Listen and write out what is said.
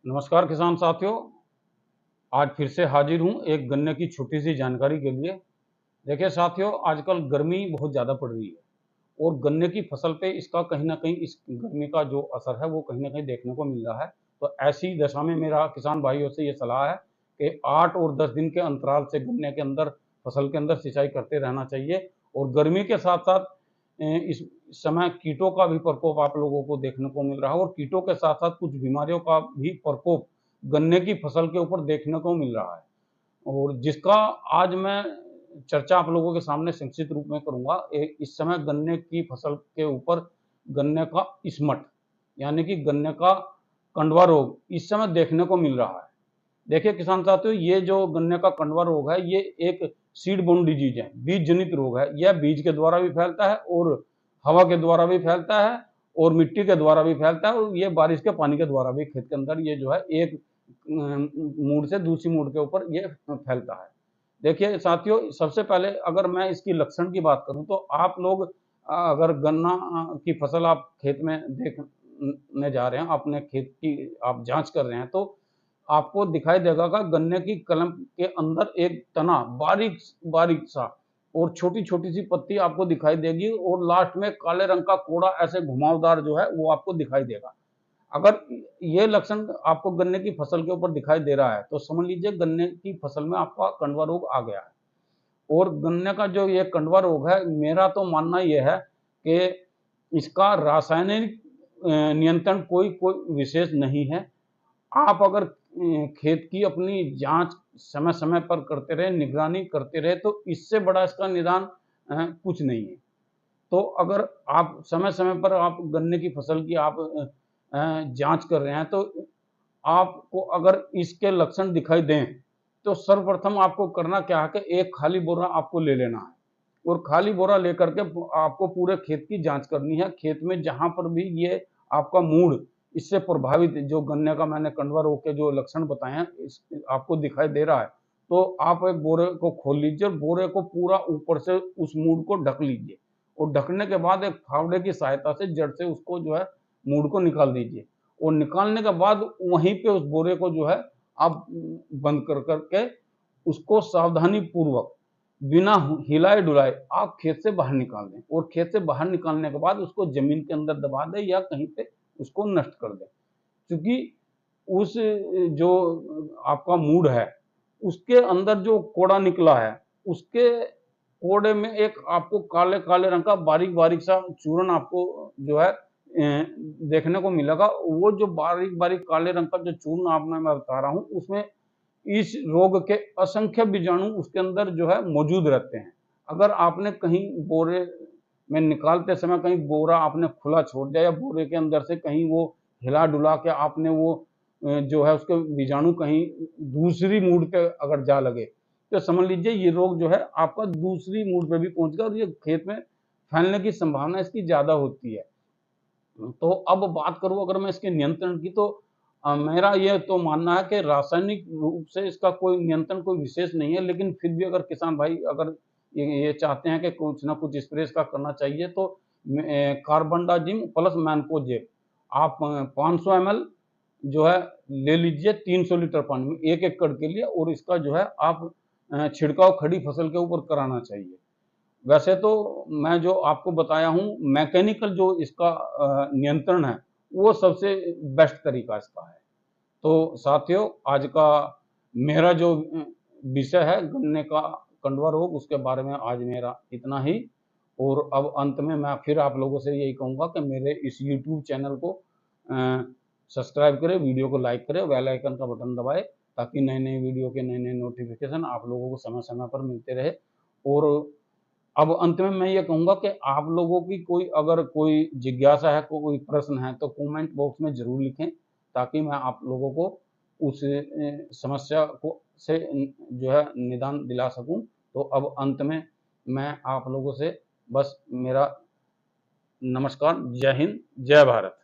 नमस्कार किसान साथियों, आज फिर से हाजिर हूँ एक गन्ने की छोटी सी जानकारी के लिए। देखिए साथियों, आजकल गर्मी बहुत ज़्यादा पड़ रही है और गन्ने की फसल पे इसका कहीं न कहीं इस गर्मी का जो असर है वो कहीं न कहीं देखने को मिल रहा है। तो ऐसी दशा में मेरा किसान भाइयों से ये सलाह है कि 8 और 10 दिन के अंतराल से गन्ने के अंदर फसल के अंदर सिंचाई करते रहना चाहिए और गर्मी के साथ-साथ इस समय कीटों का भी प्रकोप आप लोगों को देखने को मिल रहा है और कीटों के साथ-साथ कुछ बीमारियों का भी प्रकोप गन्ने की फसल के ऊपर देखने को मिल रहा है। और जिसका आज मैं चर्चा आप लोगों के सामने संक्षिप्त रूप में करूँगा। इस समय गन्ने की फसल के ऊपर गन्ने का स्मट यानी कि गन्ने का कंडवा रोग इस समय देखने को मिल रहा है। देखिए किसान साथियों, ये जो गन्ने का कंडवा रोग है, ये एक सीड बोर्न डिजीज है, बीज जनित रोग है। यह बीज के द्वारा भी फैलता है और हवा के द्वारा भी फैलता है और मिट्टी के द्वारा भी फैलता है और ये बारिश के पानी के द्वारा भी खेत के अंदर ये जो है एक मूड से दूसरी मूड के ऊपर ये फैलता है। देखिए साथियों, सबसे पहले अगर मैं इसकी लक्षण की बात करूँ तो आप लोग अगर गन्ना की फसल आप खेत में देखने जा रहे हैं, अपने खेत की आप जाँच कर रहे हैं, तो आपको दिखाई देगा कि गन्ने की कलम के अंदर एक तना बारीक सा और छोटी-छोटी सी पत्ती आपको दिखाई देगी और लास्ट में काले रंग का कोड़ा ऐसे घुमावदार जो है वो आपको दिखाई देगा। अगर ये लक्षण आपको गन्ने की फसल के ऊपर दिखाई दे रहा है, तो समझ लीजिए गन्ने की फसल में आपका कंडवा रोग आ गया है। और गन्ने का जो ये कंडवा रोग है, मेरा तो मानना ये है कि इसका रासायनिक नियंत्रण कोई कोई विशेष नहीं है। आप अगर खेत की अपनी जाँच समय-समय पर करते रहे, निगरानी करते रहे, तो इससे बड़ा इसका निदान कुछ नहीं है। तो अगर आप समय-समय पर आप गन्ने की फसल की आप जाँच कर रहे हैं, तो आपको अगर इसके लक्षण दिखाई दें, तो सर्वप्रथम आपको करना क्या है कि एक खाली बोरा आपको ले लेना है और खाली बोरा लेकर के आपको पूरे खेत की जाँच करनी है। खेत में जहाँ पर भी ये आपका मूड इससे प्रभावित जो गन्ने का मैंने कंडवा रोग के जो लक्षण बताए हैं, इस आपको दिखाई दे रहा है, तो आप एक बोरे को खोल लीजिए और बोरे को पूरा ऊपर से उस मूड को ढक लीजिए और ढकने के बाद एक फावड़े की सहायता से जड़ से उसको जो है मूड को निकाल दीजिए और निकालने के बाद वहीं पे उस बोरे को जो है आप बंद कर के उसको सावधानी पूर्वक बिना हिलाए-डुलाए आप खेत से बाहर निकाल दें और खेत से बाहर निकालने के बाद उसको ज़मीन के अंदर दबा दें या कहीं पे उसको नष्ट कर दें। क्योंकि उस जो आपका मूड है, उसके अंदर जो कोड़ा निकला है, उसके कोड़े में एक आपको काले-काले रंग का बारीक-बारीक सा चूर्ण आपको जो है देखने को मिलेगा। वो जो बारीक-बारीक काले रंग का जो चूर्ण मैं बता रहा हूँ, उसमें इस रोग के असंख्य बीजाणु उसके अंदर जो है मौजूद रहते हैं। अगर आपने कहीं बोरे में निकालते समय कहीं बोरा आपने खुला छोड़ दिया या बोरे के अंदर से कहीं वो हिला-डुला के आपने वो जो है उसके बीजाणु कहीं दूसरी मूड पे अगर जा लगे, तो समझ लीजिए ये रोग जो है आपका दूसरी मूड पे भी पहुँच गया और ये खेत में फैलने की संभावना इसकी ज़्यादा होती है। तो अब बात करूँ अगर मैं इसके नियंत्रण की, तो मेरा ये तो मानना है कि रासायनिक रूप से इसका कोई नियंत्रण कोई विशेष नहीं है, लेकिन फिर भी अगर किसान भाई अगर ये चाहते हैं कि कुछ ना कुछ स्प्रे इसका करना चाहिए, तो कार्बनडाजिम प्लस मैनकोजेब आप 500 ml जो है ले लीजिए 300 लीटर पानी में 1 एकड़ के लिए और इसका जो है आप छिड़काव खड़ी फसल के ऊपर कराना चाहिए। वैसे तो मैं जो आपको बताया हूँ मैकेनिकल जो इसका नियंत्रण है, वो सबसे बेस्ट तरीका इसका है। तो साथियों, आज का मेरा जो विषय है गन्ने का कंडवा रोग, उसके बारे में आज मेरा इतना ही और अब अंत में मैं फिर आप लोगों से यही कहूँगा कि मेरे इस यूट्यूब चैनल को सब्सक्राइब करें, वीडियो को लाइक करें, बेल आइकन का बटन दबाएँ ताकि नए-नए वीडियो के नए-नए नोटिफ़िकेशन आप लोगों को समय-समय पर मिलते रहे। और अब अंत में मैं ये कहूँगा कि आप लोगों की कोई अगर कोई जिज्ञासा है, कोई प्रश्न है, तो कमेंट बॉक्स में ज़रूर लिखें, ताकि मैं आप लोगों को उस समस्या को से जो है निदान दिला सकूँ। तो अब अंत में मैं आप लोगों से बस मेरा नमस्कार, जय हिंद, जय भारत।